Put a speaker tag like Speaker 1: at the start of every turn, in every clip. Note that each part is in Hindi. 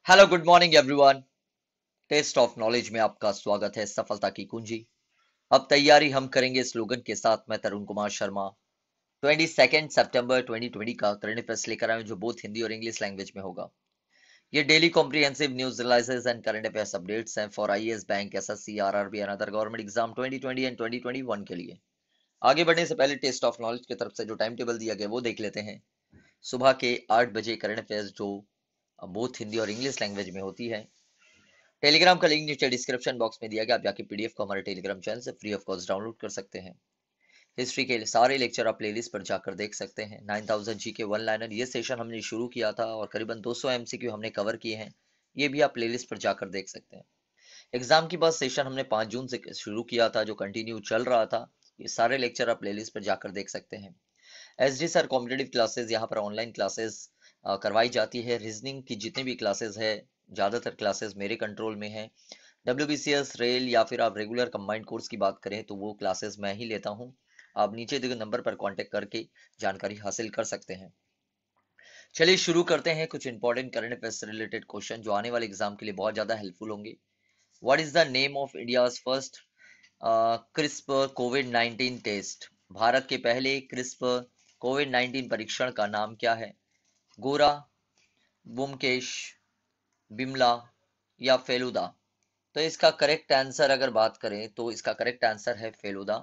Speaker 1: Hello good morning everyone. Test of knowledge में आपका स्वागत है। सफलता की कुंजी। अब तैयारी हम करेंगे स्लोगन के साथ। मैं तरुण कुमार शर्मा 22 सितंबर 2020 का करंट अफेयर्स लेकर आया हूं, जो बोथ हिंदी और इंग्लिश लैंग्वेज में होगा। ये daily comprehensive news analysis and current affairs updates हैं for IAS, bank, SSC, RRB and other government exam 2020 and 2021 के लिए। आगे बढ़ने से पहले टेस्ट ऑफ नॉलेज की तरफ से जो टाइम टेबल दिया गया वो देख लेते हैं। सुबह के 8 बजे करंट अफेयर्स जो बोथ हिंदी और इंग्लिश लैंग्वेज में होती है। टेलीग्राम का लिंक नीचे डिस्क्रिप्शन बॉक्स में दिया गया, आप जाके पीडीएफ को हमारे टेलीग्राम चैनल से फ्री ऑफ कॉस्ट डाउनलोड कर सकते हैं। हिस्ट्री के सारे लेक्चर आप प्लेलिस्ट पर जाकर देख सकते हैं। 9000 जी के वन लाइनर ये सेशन हमने शुरू किया था और करीबन 200 एमसीक्यू हमने कवर किए हैं। ये भी आप प्लेलिस्ट पर जाकर देख सकते हैं। एग्जाम की बस सेशन हमने 5 जून से शुरू किया था, जो कंटिन्यू चल रहा था। ये सारे लेक्चर आप प्लेलिस्ट पर जाकर देख सकते हैं। एसडी सर कॉम्पिटेटिव क्लासेस यहाँ पर ऑनलाइन क्लासेस करवाई जाती है। रीजनिंग की जितनी भी क्लासेस है, ज़्यादातर क्लासेस मेरे कंट्रोल में है। डब्ल्यूबीसीएस, रेल या फिर आप रेगुलर कंबाइंड कोर्स की बात करें तो वो क्लासेस मैं ही लेता हूँ। आप नीचे दिए गए नंबर पर कांटेक्ट करके जानकारी हासिल कर सकते हैं। चलिए शुरू करते हैं। कुछ इंपॉर्टेंट करंट अफेयर्स से रिलेटेड क्वेश्चन जो आने वाले एग्जाम के लिए बहुत ज़्यादा हेल्पफुल होंगे। What is the name of India's first CRISPR COVID 19 test? Bharat के पहले क्रिस्पर कोविड 19 परीक्षण का नाम क्या है? गोरा, बुमकेश, बिमला या फेलुदा? तो इसका करेक्ट आंसर अगर बात करें तो इसका करेक्ट आंसर है फेलुदा।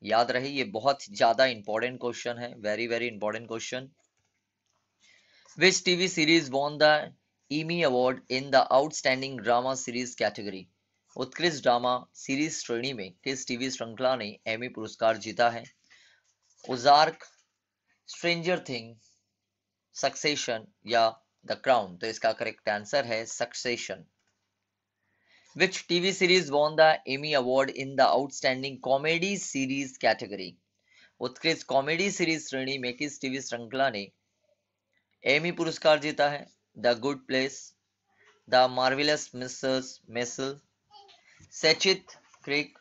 Speaker 1: याद रहे, ये बहुत ज्यादा इंपॉर्टेंट क्वेश्चन है, very very important question. Which TV series won the Emmy award in the outstanding drama series category? उत्कृष्ट ड्रामा सीरीज श्रेणी में किस टीवी श्रृंखला ने एमी पुरस्कार जीता है? ओजार्क, स्ट्रेंजर थिंग, सक्सेशन या द क्राउन? तो इसका करेक्ट आंसर है succession. Which TV series won the Emmy Award in the Outstanding Comedy Series category? उत्कृष्ट कॉमेडी सीरीज श्रेणी में किस टीवी श्रृंखला ने एमी पुरस्कार जीता है? The Good Place, the Marvelous Mrs Maisel, Schitt's Creek,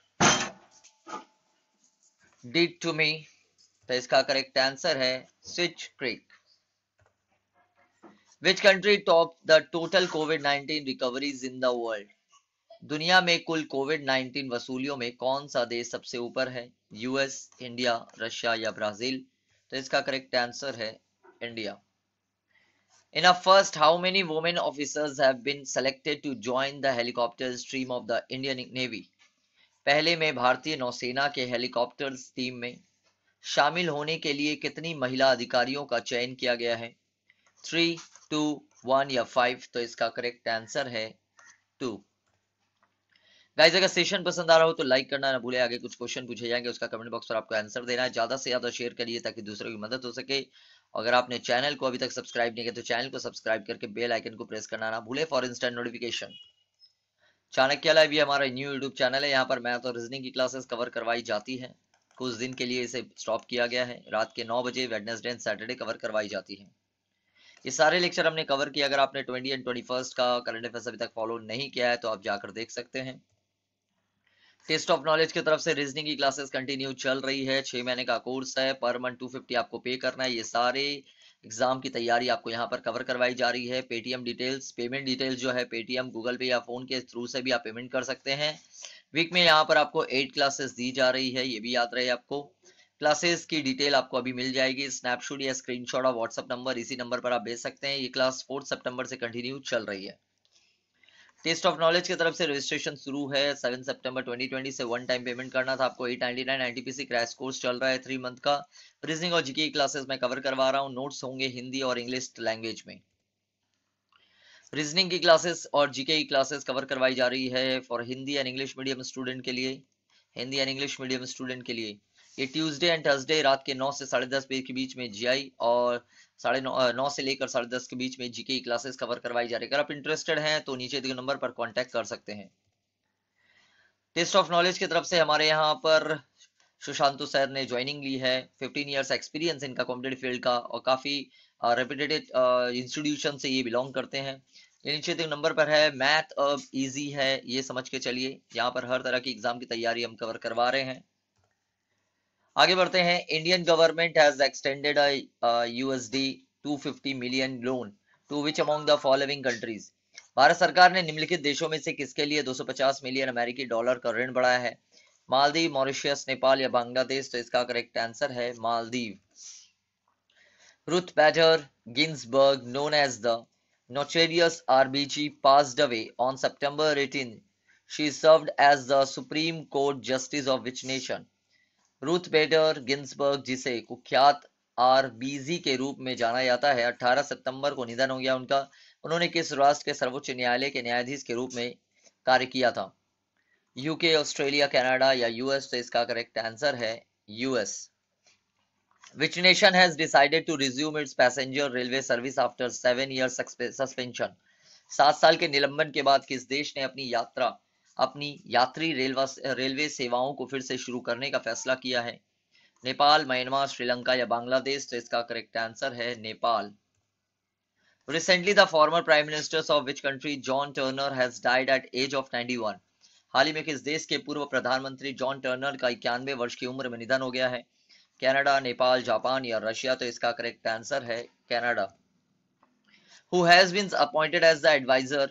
Speaker 1: Dead to Me? तो इसका करेक्ट आंसर है स्विच Creek. Which country topped the total COVID-19 recoveries in the world? दुनिया में कुल कोविड 19 वसूलियों में कौन सा देश सबसे ऊपर है? यूएस, इंडिया, रशिया या ब्राजील? तो इसका करेक्ट आंसर है India. In a first, how many women officers have been selected to join the helicopter stream of the Indian Navy? पहले में भारतीय नौसेना के हेलीकॉप्टर टीम में शामिल होने के लिए कितनी महिला अधिकारियों का चयन किया गया है? 3, 2, 1 या 5? तो इसका करेक्ट आंसर है 2। गाइस, अगर सेशन पसंद आ रहा हो तो लाइक करना ना भूले। आगे कुछ क्वेश्चन पूछे जाएंगे, उसका कमेंट बॉक्स पर आपको आंसर देना है। ज्यादा से ज्यादा शेयर करिए ताकि दूसरों की मदद हो सके। अगर आपने चैनल को अभी तक सब्सक्राइब नहीं किया तो चैनल को सब्सक्राइब करके बेल आइकन को प्रेस करना ना भूले for instant notification. Chanakya live ये हमारा न्यू यूट्यूब चैनल है। यहाँ पर मैथ और रीजनिंग की क्लासेस कवर करवाई जाती है। कुछ दिन के लिए इसे स्टॉप किया गया है। रात के 9 बजे वेडनेसडे एंड सैटरडे कवर करवाई जाती है। ये सारे लेक्चर हमने कवर किया। अगर आपने 20 एंड 21 का करंट अफेयर्स अभी तक फॉलो नहीं किया है तो आप जाकर देख सकते हैं। टेस्ट ऑफ नॉलेज की तरफ से रीजनिंग की क्लासेस कंटिन्यू चल रही है। 6 महीने का कोर्स है। पर मंथ 250 आपको पे करना है। ये सारे एग्जाम की तैयारी आपको यहाँ पर कवर करवाई जा रही है। पेटीएम डिटेल्स, पेमेंट डिटेल्स जो है पेटीएम, गूगल पे या फोन के थ्रू से भी आप पेमेंट कर सकते हैं। वीक में यहाँ पर आपको 8 क्लासेस दी जा रही है, ये भी याद रहे आपको। क्लासेस की डिटेल आपको अभी मिल जाएगी। स्नैपशॉट या स्क्रीनशॉट ऑफ व्हाट्सएप नंबर, इसी नंबर पर आप भेज सकते हैं। ये क्लास 4 सितंबर से कंटिन्यू चल रही है। टेस्ट ऑफ नॉलेज की तरफ से रजिस्ट्रेशन शुरू है। 7 सितंबर 2020 से वन टाइम पेमेंट करना था आपको। 899 एनटीपीसी क्रैश कोर्स चल रहा है 3 मंथ का। रीजनिंग और जीके की क्लासेस मैं कवर करवा रहा हूँ। नोट्स होंगे हिंदी और इंग्लिश लैंग्वेज में। रीजनिंग की क्लासेस और जीके की क्लासेस कवर करवाई जा रही है for Hindi and English medium student के लिए। Hindi and English medium student के लिए ये ट्यूसडे एंड थर्सडे रात के 9 से 10:30 बजे के बीच में जीआई और 9:30 से लेकर 10:30 के बीच में जीके की क्लासेस कवर करवाई जा रही है। अगर आप इंटरेस्टेड हैं तो नीचे दिए नंबर पर कांटेक्ट कर सकते हैं। टेस्ट ऑफ नॉलेज की तरफ से हमारे यहाँ पर सुशांतु सर ने ज्वाइनिंग ली है। 15 इयर्स एक्सपीरियंस इनका कॉम्पिटेटिव फील्ड का और काफी रेप्यूटेड इंस्टीट्यूशन से ये बिलोंग करते हैं। ये नीचे दिए नंबर पर है। मैथ अब इजी है, ये समझ के चलिए। यहाँ पर हर तरह की एग्जाम की तैयारी हम कवर करवा रहे हैं। आगे बढ़ते हैं। Indian government has extended USD 250 million loan to which among the following countries? Bharat सरकार ने निम्नलिखित देशों में से किसके लिए 250 मिलियन अमेरिकी डॉलर का ऋण बढ़ाया है? मालदीव, मॉरिशस, नेपाल या बांग्लादेश? तो इसका करेक्ट आंसर है Maldives. Ruth Bader Ginsburg, known as the notorious RBG, passed away on September 18. She served as the Supreme Court Justice of which nation? Ruth Bader Ginsburg, जिसे कुख्यात आरबीजी के रूप में जाना जाता है, 18 सितंबर को निधन हो गया उनका। उन्होंने किस राष्ट्र के सर्वोच्च न्यायालय के न्यायाधीश के रूप में कार्य किया था? यूके, ऑस्ट्रेलिया, कनाडा या यूएस? तो इसका करेक्ट आंसर है US. Which nation has decided to resume its passenger railway service after 7 years suspension? 7 साल के निलंबन के बाद किस देश ने अपनी यात्री रेलवे सेवाओं को फिर से शुरू करने का फैसला किया है? नेपाल, म्यांमार, श्रीलंका या बांग्लादेश? तो इसका करेक्ट आंसर है Nepal. Recently, the former prime minister of which country, John Turner, has died at age of 91? हाल ही में किस देश के पूर्व प्रधानमंत्री जॉन टर्नर का 91 वर्ष की उम्र में निधन हो गया है? कनाडा, नेपाल, जापान या रशिया? तो इसका करेक्ट आंसर है Canada. Who has been appointed as the advisor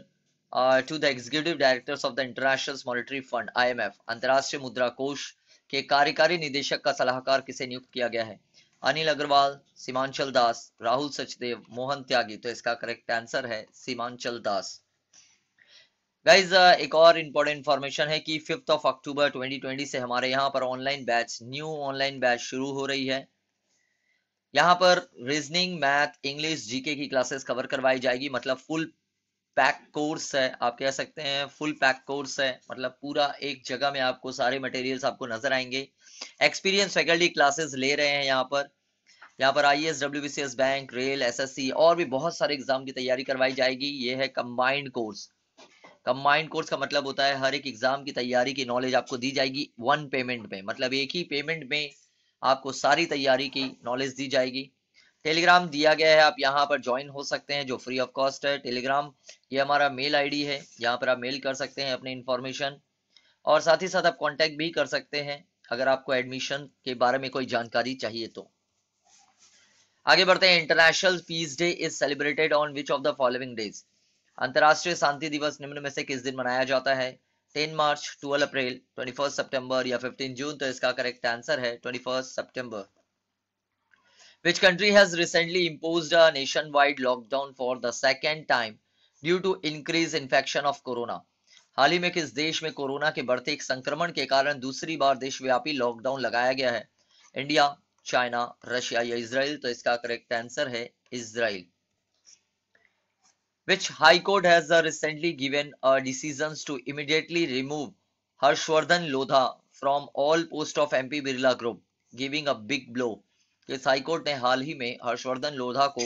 Speaker 1: to the executive directors of the International Monetary Fund (IMF) अंतर्राष्ट्रीय मुद्रा कोष के कार्यकारी निदेशक का सलाहकार किसे नियुक्त किया गया है? अनिल अग्रवाल, सीमांचल दास, राहुल सचदेव, मोहन त्यागी? तो इसका करेक्ट आंसर है सीमांचल दास। गाइज एक और इम्पोर्टेंट इन्फॉर्मेशन है कि 5 अक्टूबर 2020 से हमारे यहाँ पर न्यू ऑनलाइन बैच शुरू हो रही है। यहाँ पर रीजनिंग, मैथ, इंग्लिश, जीके की क्लासेस कवर करवाई जाएगी। मतलब फुल पैक कोर्स है, आप कह सकते हैं फुल पैक कोर्स है। मतलब पूरा एक जगह में आपको सारे मटेरियल्स आपको नजर आएंगे। एक्सपीरियंस फैकल्टी क्लासेस ले रहे हैं यहाँ पर IAS, WBCS, bank, rail, SSC और भी बहुत सारे एग्जाम की तैयारी करवाई जाएगी। ये है कंबाइंड कोर्स। कंबाइंड कोर्स का मतलब होता है हर एक एग्जाम की तैयारी की नॉलेज आपको दी जाएगी वन पेमेंट में। मतलब एक ही पेमेंट में आपको सारी तैयारी की नॉलेज दी जाएगी। टेलीग्राम दिया गया है, आप यहाँ पर ज्वाइन हो सकते हैं जो फ्री ऑफ कॉस्ट है। टेलीग्राम ये हमारा मेल आईडी है, यहाँ पर आप मेल कर सकते हैं अपनी इंफॉर्मेशन, और साथ ही साथ आप कांटेक्ट भी कर सकते हैं अगर आपको एडमिशन के बारे में कोई जानकारी चाहिए तो। आगे बढ़ते हैं। International peace day is celebrated on which of the following days? अंतर्राष्ट्रीय शांति दिवस निम्न में से किस दिन मनाया जाता है? 10 मार्च, 12 अप्रैल, 21 सितंबर या 15 जून? तो इसका करेक्ट आंसर है 21 सितंबर। Which country has recently imposed a nationwide lockdown for the second time due to increased infection of corona? हाल ही में किस देश में कोरोना के बढ़ते एक संक्रमण के कारण दूसरी बार देशव्यापी लॉकडाउन लगाया गया है? इंडिया, चाइना, रशिया या इजराइल? तो इसका करेक्ट आंसर है Israel. Which High Court has recently given decisions to immediately remove Harshvardhan Lodha from all posts of MP Birla Group, giving a big blow? इस हाई कोर्ट ने हाल ही में हर्षवर्धन लोधा को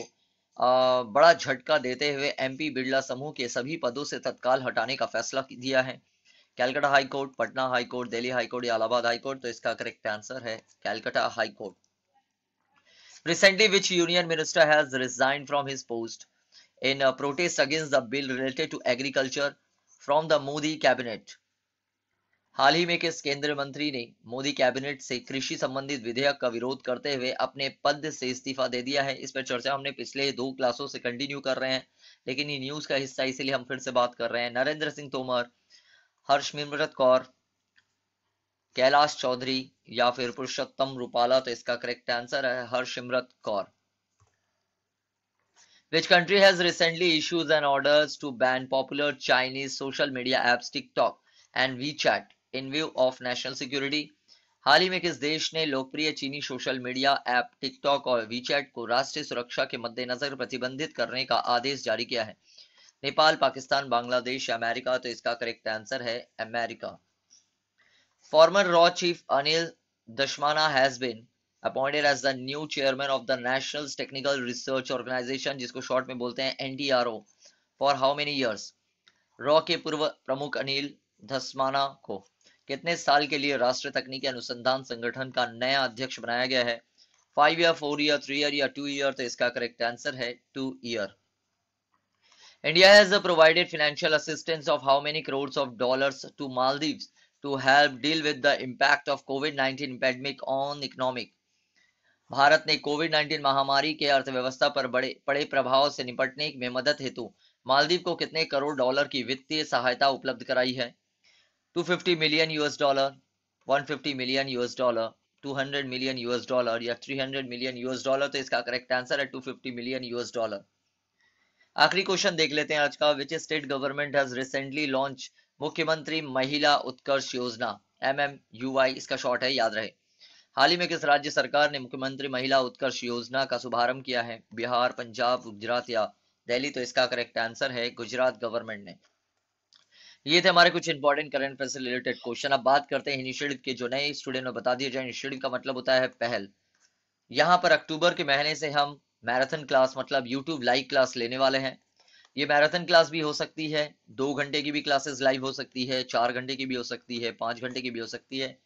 Speaker 1: बड़ा झटका देते हुए एमपी बिरला समूह के सभी पदों से तत्काल हटाने का फैसला दिया है। Calcutta high court, Patna high court, Delhi high court या इलाहाबाद हाई कोर्ट? तो इसका करेक्ट आंसर है Calcutta high court. Recently, which union minister has resigned from his post in a protest against the bill related to agriculture from the Modi cabinet? हाल ही में किस केंद्रीय मंत्री ने मोदी कैबिनेट से कृषि संबंधित विधेयक का विरोध करते हुए अपने पद से इस्तीफा दे दिया है? इस पर चर्चा हमने पिछले 2 क्लासों से कंटिन्यू कर रहे हैं, लेकिन ये न्यूज का हिस्सा इसीलिए हम फिर से बात कर रहे हैं। नरेंद्र सिंह तोमर, हर्षसिमरत कौर, कैलाश चौधरी या फिर पुरुषोत्तम रूपाला? तो इसका करेक्ट आंसर है हर्षसिमरत Kaur. Which country has recently issued an orders to ban popular Chinese social media apps TikTok and WeChat in view of national security? हाल ही में किस देश ने लोकप्रिय चीनी सोशल मीडिया ऐप टिकटॉक और वीचैट को राष्ट्रीय सुरक्षा के मद्देनजर प्रतिबंधित करने का आदेश जारी किया है? नेपाल, पाकिस्तान, बांग्लादेश या अमेरिका? तो इसका करेक्ट आंसर है America. Former Raw Chief Anil Dashmana has been appointed as the new chairman of the National Technical Research Organization, जिसको शॉर्ट में बोलते हैं NTRO, for how many years? Raw के पूर्व प्रमुख अनिल धस्माना को कितने साल के लिए राष्ट्रीय तकनीकी अनुसंधान संगठन का नया अध्यक्ष बनाया गया है? 5 ईयर, 4 ईयर, 3 ईयर या 2 ईयर? तो इसका करेक्ट आंसर है 2 year. India has provided financial assistance of how many crores of dollars to Maldives to help deal with the impact of COVID-19 pandemic on economic? Bharat ने कोविड-19 महामारी के अर्थव्यवस्था पर बड़े पड़े प्रभाव से निपटने में मदद हेतु मालदीव को कितने करोड़ डॉलर की वित्तीय सहायता उपलब्ध कराई है? 250 million US dollar, 150 million US dollar, 200 million US dollar या 300 मिलियन यूएस डॉलर। तो इसका करेक्ट आंसर है 250 मिलियन यूएस डॉलर। आखिरी क्वेश्चन देख लेते हैं आज का। Which state government has recently launch मुख्यमंत्री महिला उत्कर्ष योजना, MMUY इसका शॉर्ट है, याद रहे। हाल ही में किस राज्य सरकार ने मुख्यमंत्री महिला उत्कर्ष योजना का शुभारंभ किया है? बिहार, पंजाब, गुजरात या दिल्ली। तो इसका करेक्ट आंसर है गुजरात गवर्नमेंट ने। ये थे हमारे कुछ इंपॉर्टेंट करंट अफेयर से रिलेटेड क्वेश्चन। अब बात करते हैं इनिशिएटिव के। जो नए स्टूडेंट में बता दिया जाए, इनिशिएटिव का मतलब होता है पहल। यहाँ पर अक्टूबर के महीने से हम मैराथन क्लास मतलब यूट्यूब लाइव क्लास लेने वाले हैं। ये मैराथन क्लास भी हो सकती है, 2 घंटे की भी क्लासेस लाइव हो सकती है, 4 घंटे की भी हो सकती है, 5 घंटे की भी हो सकती है।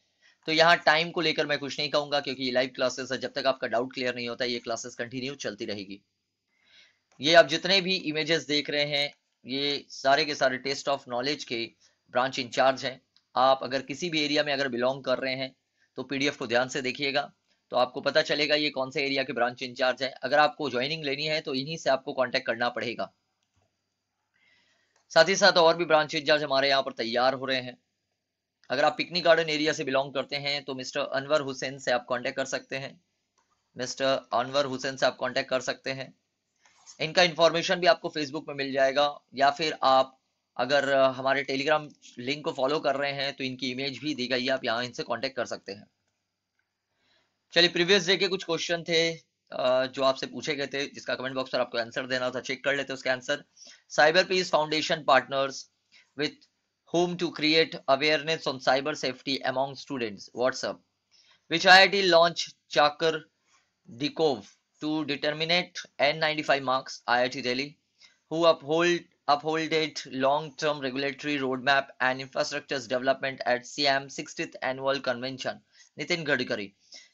Speaker 1: तो यहाँ टाइम को लेकर मैं कुछ नहीं कहूंगा, क्योंकि ये लाइव क्लासेस है। जब तक आपका डाउट क्लियर नहीं होता, ये क्लासेस कंटिन्यू चलती रहेगी। ये आप जितने भी इमेजेस देख रहे हैं, ये सारे के सारे टेस्ट ऑफ नॉलेज के ब्रांच इंचार्ज हैं। आप अगर किसी भी एरिया में अगर बिलोंग कर रहे हैं तो पीडीएफ को ध्यान से देखिएगा, तो आपको पता चलेगा ये कौन से एरिया के ब्रांच इंचार्ज है। अगर आपको ज्वाइनिंग लेनी है तो इन्हीं से आपको कांटेक्ट करना पड़ेगा। साथ ही साथ और भी ब्रांच इंचार्ज हमारे यहाँ पर तैयार हो रहे हैं। अगर आप पिकनिक गार्डन एरिया से बिलोंग करते हैं तो मिस्टर अनवर हुसैन से आप कांटेक्ट कर सकते हैं। मिस्टर अनवर हुसैन से आप कांटेक्ट कर सकते हैं। इनका इंफॉर्मेशन भी आपको फेसबुक में मिल जाएगा, या फिर आप अगर हमारे टेलीग्राम लिंक को फॉलो कर रहे हैं तो इनकी इमेज भी दी गई है, आप यहाँ इनसे कांटेक्ट कर सकते हैं। चलिए, प्रीवियस डे के कुछ क्वेश्चन थे जो आपसे पूछे गए थे, जिसका कमेंट बॉक्स पर आपको आंसर देना था। चेक कर लेते हैं उसका answer. Cyber peace foundation partners with whom to create awareness on cyber safety among students. WhatsApp. Which IIT launched Chakar Dikov to determinate N95 marks? IIT Delhi. Who upholded long-term regulatory roadmap and infrastructure's development at SIAM 60th Annual Convention? Nitin Gadkari.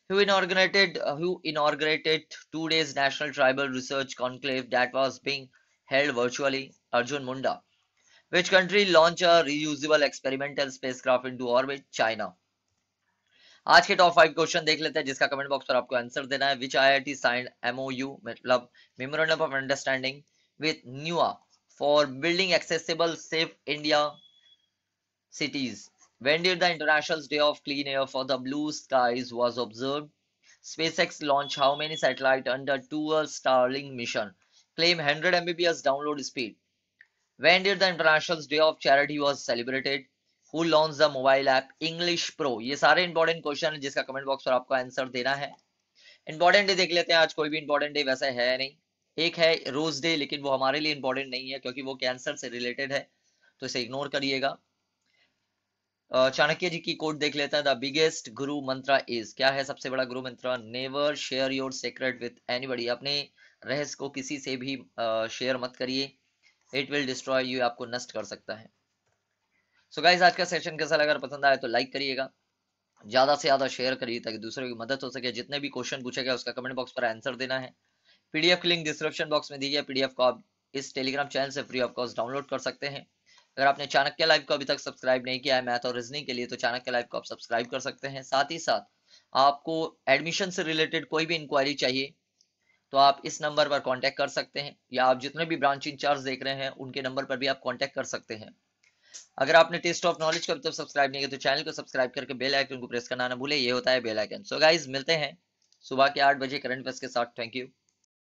Speaker 1: Who inaugurated 2 days National Tribal Research Conclave that was being held virtually? Arjun Munda. Which country launched a reusable experimental spacecraft into orbit? China. आज के टॉप 5 क्वेश्चन देख लेते हैं, जिसका कमेंट बॉक्स पर आपको आंसर देना है। विच IIT साइंड MOU मतलब memorandum of understanding with NIUA for building accessible safe India cities? When did the International Day of Clean Air for the Blue Skies was observed? SpaceX launched how many satellites under 2 Starlink mission? Claim 100 Mbps download speed. When did the International Day of Charity was celebrated? Who launched the mobile app English Pro? ये सारे इंपॉर्टेंट क्वेश्चन है, जिसका कमेंट बॉक्स पर आपको आंसर देना है। इंपॉर्टेंट डे देख लेते हैं। आज कोई भी इंपॉर्टेंट डे वैसे है नहीं। एक है रोज डे, लेकिन वो हमारे लिए इंपॉर्टेंट नहीं है क्योंकि वो कैंसर से रिलेटेड है, तो इसे इग्नोर करिएगा। चाणक्य जी की कोट देख लेते हैं। द बिगेस्ट गुरु मंत्र इज, क्या है सबसे बड़ा गुरु मंत्र? Never share your secret with anybody. अपने रहस्य को किसी से भी शेयर मत करिए, इट विल डिस्ट्रॉय यू, आपको नष्ट कर सकता है। सो गाइस, आज का सेशन कैसा लगा? अगर पसंद आया तो लाइक करिएगा, ज्यादा से ज्यादा शेयर करिए ताकि दूसरों की मदद हो सके। जितने भी क्वेश्चन पूछे गए उसका कमेंट बॉक्स पर आंसर देना है। पीडीएफ की लिंक डिस्क्रिप्शन बॉक्स में दी गई। पीडीएफ को आप इस टेलीग्राम चैनल से फ्री ऑफ कॉस्ट डाउनलोड कर सकते हैं। अगर आपने चाणक्य लाइव को अभी तक सब्सक्राइब नहीं किया है मैथ और रीजनिंग के लिए, तो चाणक्य लाइव को आप सब्सक्राइब कर सकते हैं। साथ ही साथ आपको एडमिशन से रिलेटेड कोई भी इंक्वायरी चाहिए तो आप इस नंबर पर कांटेक्ट कर सकते हैं, या आप जितने भी ब्रांच इंचार्ज देख रहे हैं उनके नंबर पर भी आप कांटेक्ट कर सकते हैं। अगर आपने टेस्ट ऑफ नॉलेज को अभी तक सब्सक्राइब नहीं किया तो चैनल को सब्सक्राइब करके बेल आइकन को प्रेस करना ना भूले, ये होता है बेल आइकन। सो गाइस, मिलते हैं सुबह के 8 बजे करंट अफेयर्स के साथ। Thank you.